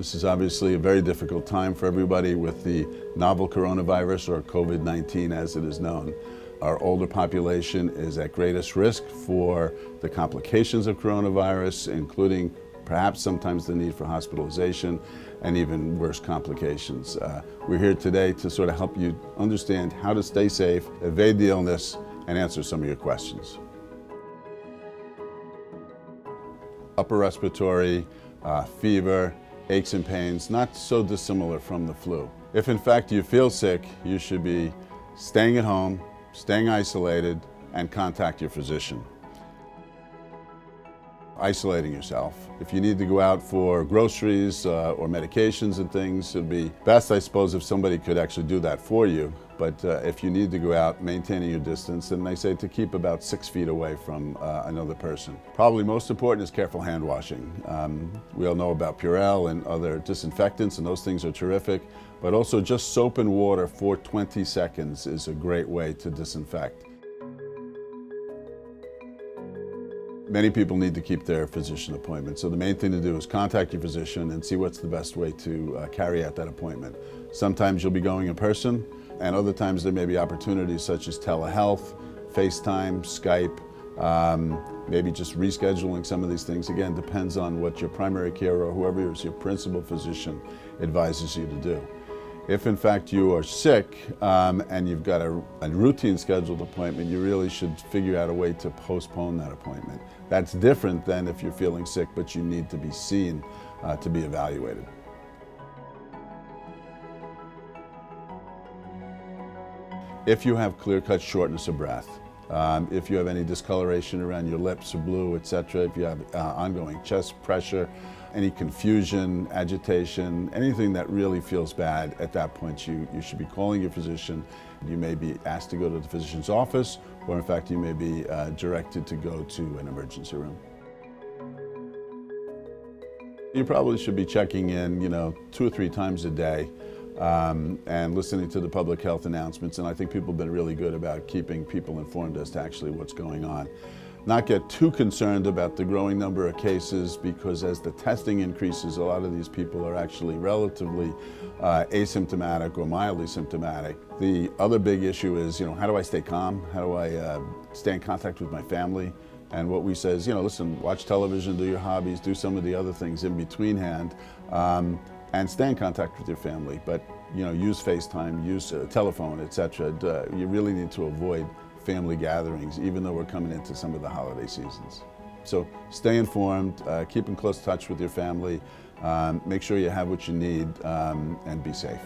This is obviously a very difficult time for everybody with the novel coronavirus, or COVID-19 as it is known. Our older population is at greatest risk for the complications of coronavirus, including perhaps sometimes the need for hospitalization and even worse complications. We're here today to sort of help you understand how to stay safe, evade the illness, and answer some of your questions. Upper respiratory, fever, aches and pains, not so dissimilar from the flu. If in fact you feel sick, you should be staying at home, staying isolated, and contact your physician. Isolating yourself. If you need to go out for groceries or medications and things, it'd be best, I suppose, if somebody could actually do that for you. But if you need to go out, maintaining your distance, then they say to keep about 6 feet away from another person. Probably most important is careful hand washing. We all know about Purell and other disinfectants, and those things are terrific. But also just soap and water for 20 seconds is a great way to disinfect. Many people need to keep their physician appointment, so the main thing to do is contact your physician and see what's the best way to carry out that appointment. Sometimes you'll be going in person, and other times there may be opportunities such as telehealth, FaceTime, Skype, maybe just rescheduling some of these things. Again, depends on what your primary care or whoever is your principal physician advises you to do. If in fact you are sick and you've got a routine scheduled appointment, you really should figure out a way to postpone that appointment. That's different than if you're feeling sick but you need to be seen to be evaluated. If you have clear-cut shortness of breath, if you have any discoloration around your lips or blue, etc., if you have ongoing chest pressure, any confusion, agitation, anything that really feels bad, at that point you should be calling your physician. You may be asked to go to the physician's office, or in fact you may be directed to go to an emergency room. You probably should be checking in, 2 or 3 times a day and listening to the public health announcements, and I think people have been really good about keeping people informed as to actually what's going on. Not get too concerned about the growing number of cases, because as the testing increases, a lot of these people are actually relatively asymptomatic or mildly symptomatic. The other big issue is, how do I stay calm? How do I stay in contact with my family? And what we say is, listen, watch television, do your hobbies, do some of the other things in between hand, and stay in contact with your family. But, use FaceTime, use telephone, etc. You really need to avoid family gatherings, even though we're coming into some of the holiday seasons. So stay informed, keep in close touch with your family, make sure you have what you need, and be safe.